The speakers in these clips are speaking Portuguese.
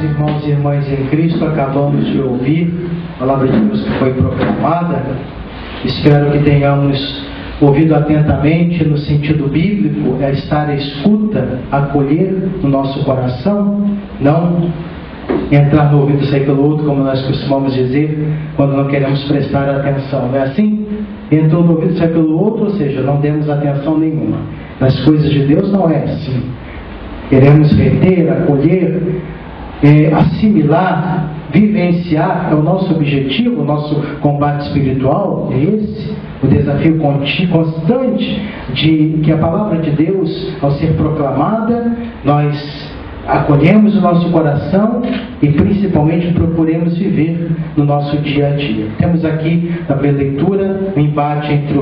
irmãos e irmãs em Cristo, acabamos de ouvir a palavra de Deus que foi proclamada. Espero que tenhamos ouvido atentamente no sentido bíblico, é estar à escuta, acolher no nosso coração, não entrar no ouvido e sair pelo outro, como nós costumamos dizer, quando não queremos prestar atenção. Não é assim? Entrou no ouvido e sai pelo outro, ou seja, não demos atenção nenhuma. Nas coisas de Deus não é assim. Queremos reter, acolher, assimilar, vivenciar, é o nosso objetivo, o nosso combate espiritual, é esse, o desafio constante de que a palavra de Deus, ao ser proclamada, nós acolhemos o nosso coração e principalmente procuremos viver no nosso dia a dia. Temos aqui na leitura o embate entre o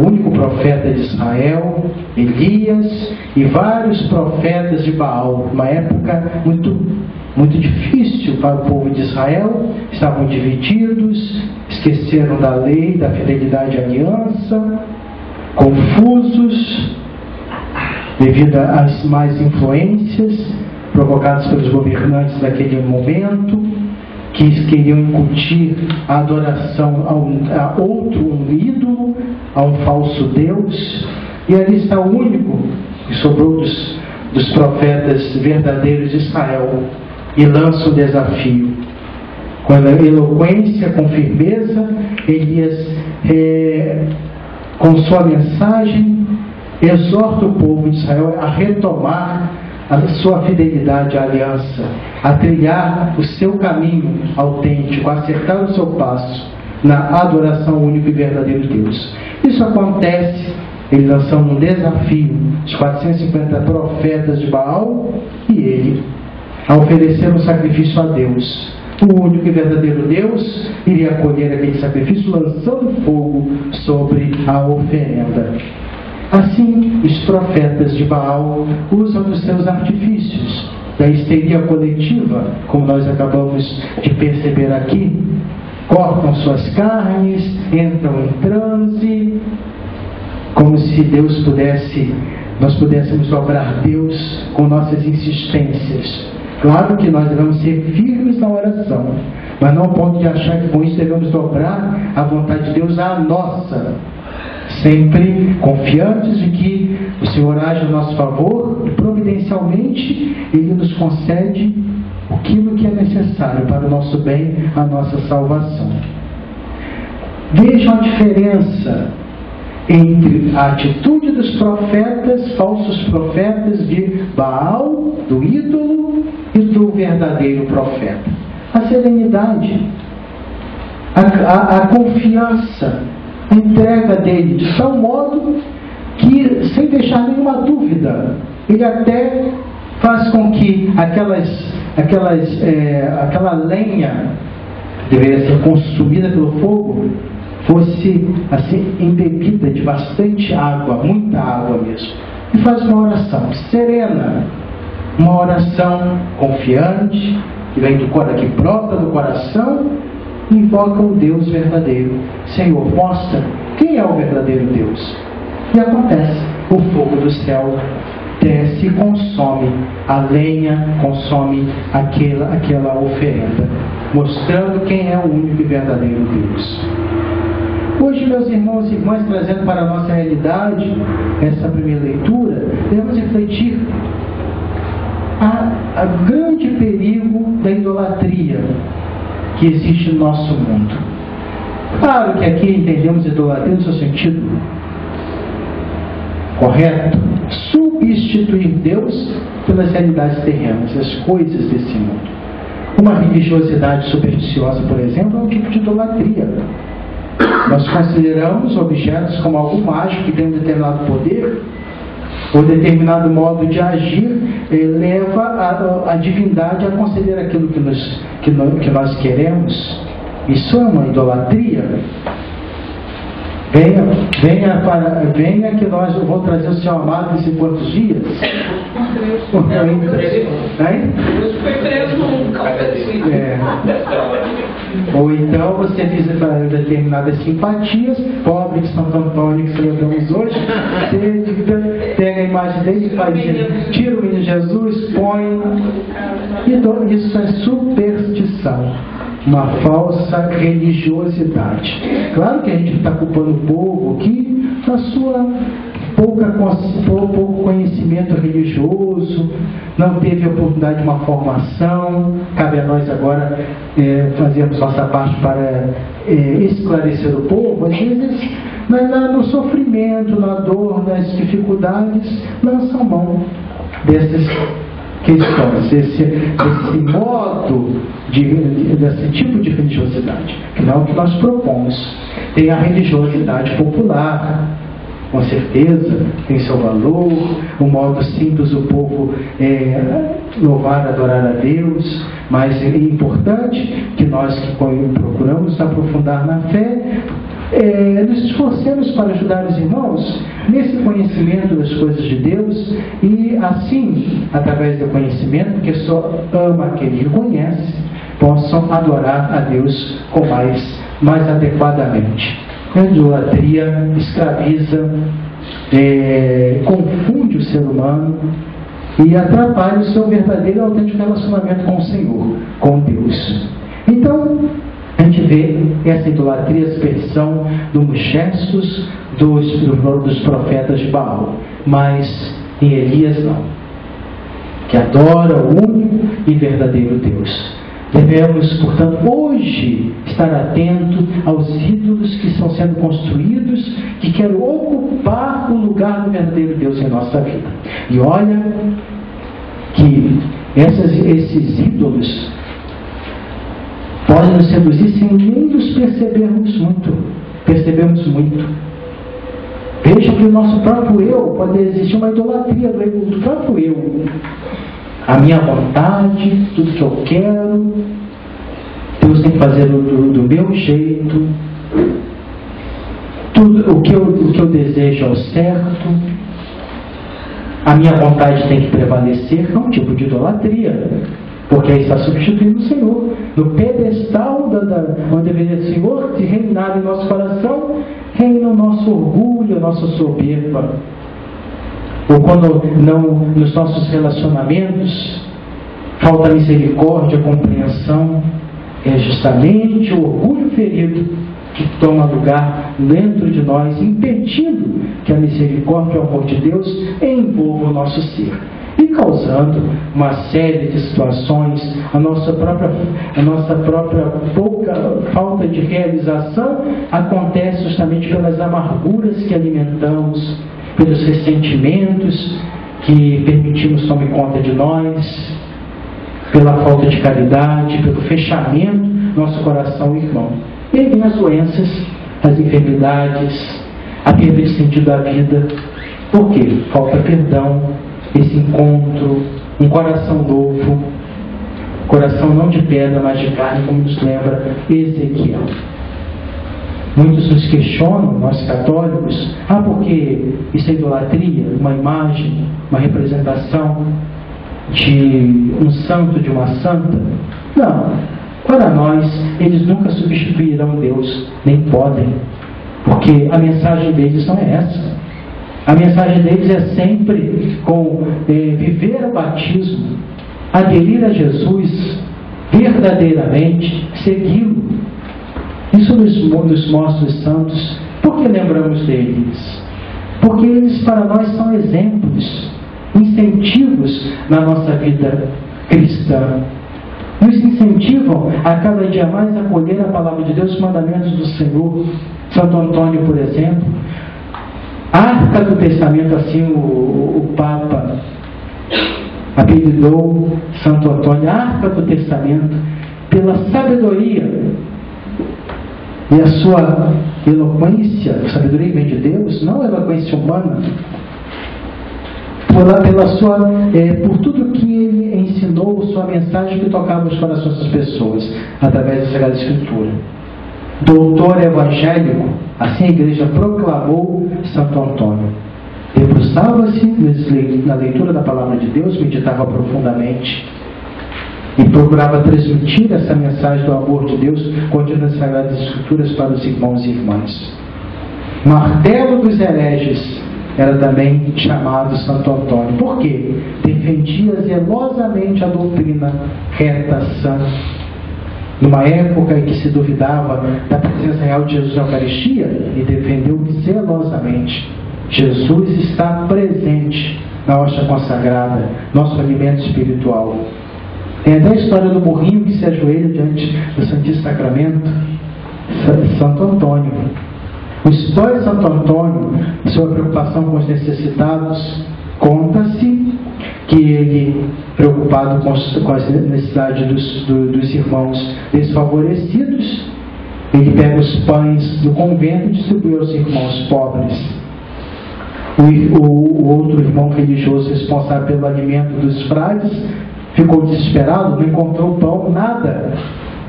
único profeta de Israel, Elias, e vários profetas de Baal. Uma época muito difícil para o povo de Israel. Estavam divididos, esqueceram da lei, da fidelidade à aliança, confusos devido às más influências provocadas pelos governantes daquele momento, que queriam incutir a adoração a um ídolo, a um falso Deus. E ali está o único que sobrou dos profetas verdadeiros de Israel, e lança o desafio. Com eloquência, com firmeza, Elias, com sua mensagem, exorta o povo de Israel a retomar a sua fidelidade à aliança, a trilhar o seu caminho autêntico, a acertar o seu passo na adoração ao único e verdadeiro Deus. Isso acontece, ele lançando um desafio dos 450 profetas de Baal, e ele, a oferecer um sacrifício a Deus. O único e verdadeiro Deus iria acolher aquele sacrifício, lançando fogo sobre a oferenda. Assim, os profetas de Baal usam dos seus artifícios, da histeria coletiva, como nós acabamos de perceber aqui. Cortam suas carnes, entram em transe, como se nós pudéssemos dobrar Deus com nossas insistências. Claro que nós devemos ser firmes na oração, mas não ao ponto de achar que com isso devemos dobrar a vontade de Deus à nossa, sempre confiantes de que o Senhor age a nosso favor e providencialmente Ele nos concede aquilo que é necessário para o nosso bem, a nossa salvação. Vejam a diferença entre a atitude dos profetas, falsos profetas de Baal, do ídolo, e do verdadeiro profeta. A serenidade, a confiança, a entrega dele, de tal modo que, sem deixar nenhuma dúvida, ele até faz com que aquela lenha que deveria ser consumida pelo fogo fosse assim embebida de bastante água, muita água mesmo. E faz uma oração serena, uma oração confiante, que vem que brota do coração, e invoca o Deus verdadeiro. Senhor, mostra quem é o verdadeiro Deus. E acontece, o fogo do céu desce e consome a lenha, consome aquela oferenda, mostrando quem é o único e verdadeiro Deus. Hoje, meus irmãos e irmãs, trazendo para a nossa realidade essa primeira leitura, devemos refletir a grande perigo da idolatria que existe no nosso mundo. Claro que aqui entendemos idolatria no seu sentido correto, substituir Deus pelas realidades terrenas, as coisas desse mundo. Uma religiosidade supersticiosa, por exemplo, é um tipo de idolatria. Nós consideramos objetos como algo mágico que tem um determinado poder ou determinado modo de agir, leva a divindade a conceder aquilo que nós queremos. Isso é uma idolatria. Venha que nós vamos trazer o seu amado em quantos dias? Foi preso num cafezinho. Ou então você visita determinadas simpatias, pobre de Santo Antônio que celebramos hoje, você pega a imagem dele e faz isso. Tira o menino Jesus, põe. Então, isso é superstição. Uma falsa religiosidade. Claro que a gente está culpando o povo aqui na sua pouco conhecimento religioso, não teve a oportunidade de uma formação. Cabe a nós agora fazermos nossa parte para esclarecer o povo. Às vezes, no sofrimento, na dor, nas dificuldades, lançam mão dessas questões, desse modo, desse tipo de religiosidade, que não é o que nós propomos. Tem a religiosidade popular, com certeza, tem seu valor, um modo simples do povo louvar, adorar a Deus, mas é importante que nós que procuramos aprofundar na fé, nos esforcemos para ajudar os irmãos nesse conhecimento das coisas de Deus e assim, através do conhecimento, porque só ama aquele que conhece, possam adorar a Deus com mais adequadamente. A idolatria escraviza, confunde o ser humano e atrapalha o seu verdadeiro e autêntico relacionamento com o Senhor, com Deus. Então, a gente vê essa idolatria, essa expressão dos gestos dos profetas de Baal, mas em Elias não, que adora o único e verdadeiro Deus. Devemos, portanto, hoje estar atento aos ídolos que estão sendo construídos, que querem ocupar o lugar do verdadeiro Deus em nossa vida. E olha que esses ídolos podem nos seduzir sem nem nos percebermos muito. Veja que o nosso próprio eu, pode existir uma idolatria do próprio eu. A minha vontade, tudo que eu quero, Deus tem que fazer do meu jeito, tudo o que eu desejo é o certo, a minha vontade tem que prevalecer. É um tipo de idolatria, porque aí está substituindo o Senhor. No pedestal onde deveria o Senhor se reinar em nosso coração, reina o nosso orgulho, a nossa soberba. Ou quando nos nossos relacionamentos falta misericórdia, compreensão, é justamente o orgulho ferido que toma lugar dentro de nós, impedindo que a misericórdia e o amor de Deus envolvam o nosso ser, e causando uma série de situações. A nossa própria pouca falta de realização acontece justamente pelas amarguras que alimentamos, pelos ressentimentos que permitimos tomar conta de nós, pela falta de caridade, pelo fechamento do nosso coração, irmão. E aí vem as doenças, as enfermidades, a perda de sentido da vida. Por quê? Falta perdão, esse encontro, um coração novo, coração não de pedra, mas de carne, como nos lembra Ezequiel. Muitos nos questionam, nós católicos, porque isso é idolatria, uma imagem, uma representação de um santo, de uma santa. Não, para nós, eles nunca substituirão Deus, nem podem, porque a mensagem deles não é essa. A mensagem deles é sempre com viver o batismo, aderir a Jesus verdadeiramente, segui-lo. Isso nos mostra os santos. Por que lembramos deles? Porque eles para nós são exemplos, incentivos na nossa vida cristã. Nos incentivam a cada dia mais a acolher a palavra de Deus, os mandamentos do Senhor. Santo Antônio, por exemplo, a Arca do Testamento, assim o Papa apelidou Santo Antônio, a Arca do Testamento, pela sabedoria e a sua eloquência. A sabedoria vem de Deus, não a eloquência humana. Por tudo que ele ensinou, sua mensagem que tocava os corações das pessoas, através da Sagrada Escritura. Doutor evangélico, assim a igreja proclamou Santo Antônio. Debruçava-se na leitura da palavra de Deus, meditava profundamente e procurava transmitir essa mensagem do amor de Deus contida nas Sagradas Escrituras para os irmãos e irmãs. Martelo dos hereges, era também chamado Santo Antônio. Por quê? Defendia zelosamente a doutrina reta, sã. Numa época em que se duvidava da presença real de Jesus na Eucaristia, e defendeu zelosamente. Jesus está presente na hóstia consagrada, nosso alimento espiritual. Tem até a história do burrinho que se ajoelha diante do Santíssimo Sacramento, Santo Antônio. A história de Santo Antônio, sua preocupação com os necessitados, conta-se que ele, preocupado com as necessidades dos irmãos desfavorecidos, ele pega os pães do convento e distribui aos irmãos pobres. O outro irmão religioso responsável pelo alimento dos frades ficou desesperado, não encontrou pão, nada,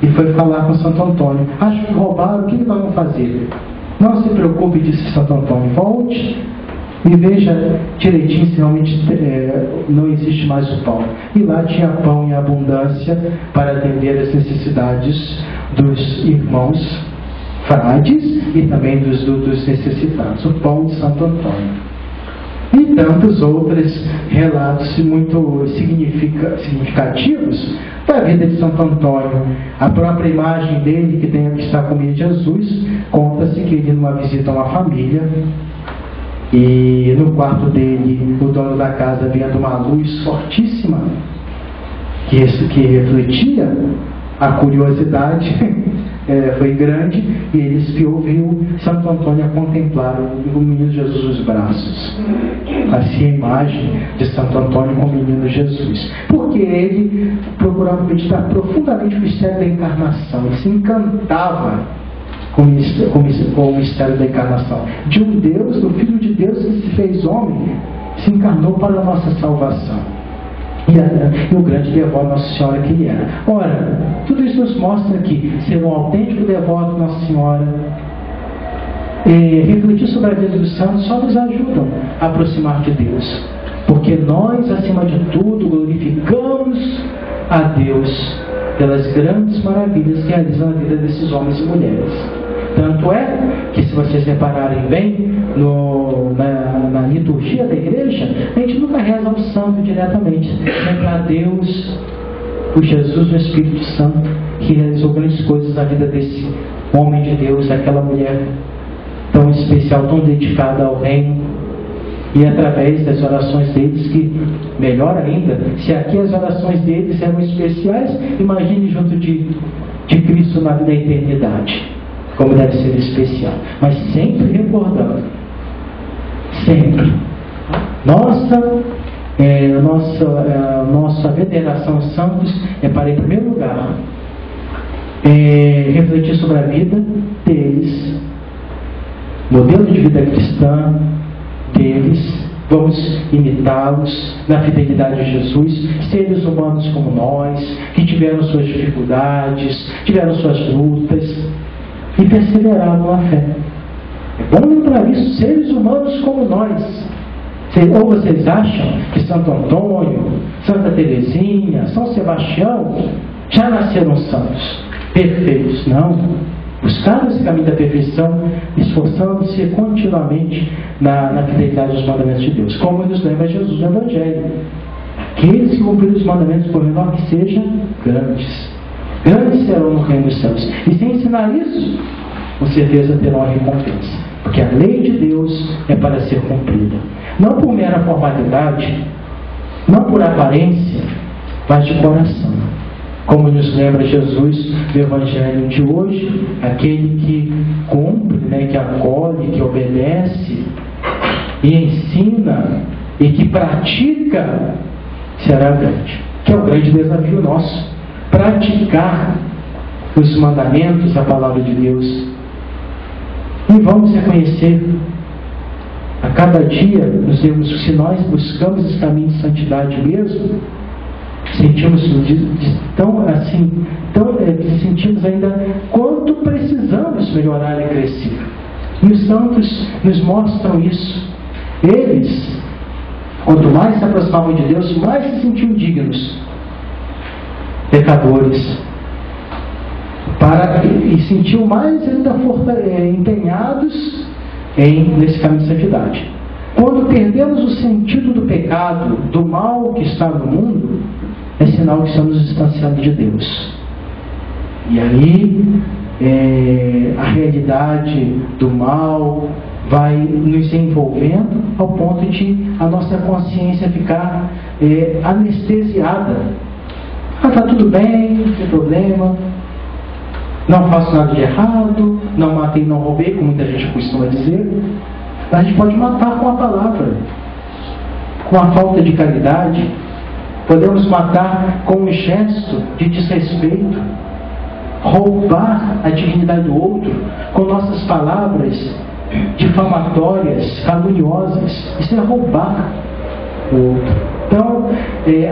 e foi falar com Santo Antônio. Acho que roubaram, o que nós vamos fazer? Não se preocupe, disse Santo Antônio, volte e veja direitinho se realmente não existe mais o pão. E lá tinha pão em abundância para atender as necessidades dos irmãos frades e também dos necessitados. O pão de Santo Antônio. E tantos outros relatos muito significativos da vida de Santo Antônio. A própria imagem dele, que está comigo Jesus, conta-se que ele, numa visita a uma família, e no quarto dele, o dono da casa, vendo uma luz fortíssima, que refletia a curiosidade, foi grande, e ele espiou, viu Santo Antônio a contemplar o menino Jesus nos braços. Assim a imagem de Santo Antônio com o menino Jesus. Porque ele procurava meditar profundamente o mistério da encarnação. Ele se encantava com o mistério da encarnação. De um Deus, do Filho de Deus que se fez homem, se encarnou para a nossa salvação. E o grande devoto Nossa Senhora que ele era. Ora, tudo isso nos mostra que ser um autêntico devoto de Nossa Senhora, refletir sobre a vida dos santos, só nos ajudam a aproximar de Deus. Porque nós, acima de tudo, glorificamos a Deus pelas grandes maravilhas que realizam na vida desses homens e mulheres. Tanto é que, se vocês repararem bem, na liturgia da igreja, a gente nunca reza ao santo diretamente, sempre a Deus, o Jesus, o Espírito Santo, que realizou grandes coisas na vida desse homem de Deus, daquela mulher tão especial, tão dedicada ao reino, e através das orações deles, que, melhor ainda, se aqui as orações deles eram especiais, imagine junto de Cristo na eternidade, como deve ser especial. Mas sempre recordando, sempre, nossa veneração aos santos é para, em primeiro lugar, refletir sobre a vida deles, modelo de vida cristã deles, vamos imitá-los na fidelidade de Jesus, seres humanos como nós, que tiveram suas dificuldades, tiveram suas lutas, e perseveraram na fé. É bom lembrar isso, seres humanos como nós. Ou vocês acham que Santo Antônio, Santa Teresinha, São Sebastião já nasceram santos, perfeitos? Não. Buscaram esse caminho da perfeição, esforçando-se continuamente na fidelidade dos mandamentos de Deus. Como nos lembra Jesus no Evangelho. Que eles que cumpriram os mandamentos, por menor que sejam, grandes serão no reino dos céus. E se ensinar isso, com certeza terão a recompensa. Porque a lei de Deus é para ser cumprida. Não por mera formalidade, não por aparência, mas de coração. Como nos lembra Jesus no Evangelho de hoje, aquele que cumpre, que acolhe, que obedece e ensina e que pratica, será grande. Que é o grande desafio nosso. Praticar os mandamentos, a palavra de Deus. E vamos reconhecer a cada dia, nos vemos que, se nós buscamos esse caminho de santidade mesmo, sentimos sentimos ainda quanto precisamos melhorar e crescer. E os santos nos mostram isso. Eles, quanto mais se aproximavam de Deus, mais se sentiam dignos, pecadores, e sentiam mais ainda empenhados nesse caminho de santidade. Quando perdemos o sentido do pecado, do mal que está no mundo, é sinal que estamos distanciados de Deus. E aí, a realidade do mal vai nos envolvendo ao ponto de a nossa consciência ficar anestesiada. Está tudo bem, não tem problema, não faço nada de errado, não matei, não roubei, como muita gente costuma dizer. A gente pode matar com a palavra, com a falta de caridade, podemos matar com um gesto de desrespeito, roubar a dignidade do outro com nossas palavras difamatórias, caluniosas. Isso é roubar o outro. Então,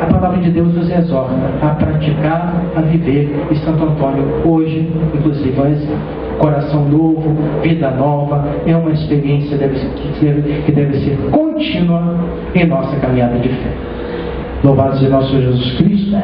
a palavra de Deus nos exorta a praticar, a viver. E Santo Antônio, hoje, inclusive, é um exemplo. Coração novo, vida nova, é uma experiência que deve ser contínua em nossa caminhada de fé. Louvado seja nosso Jesus Cristo.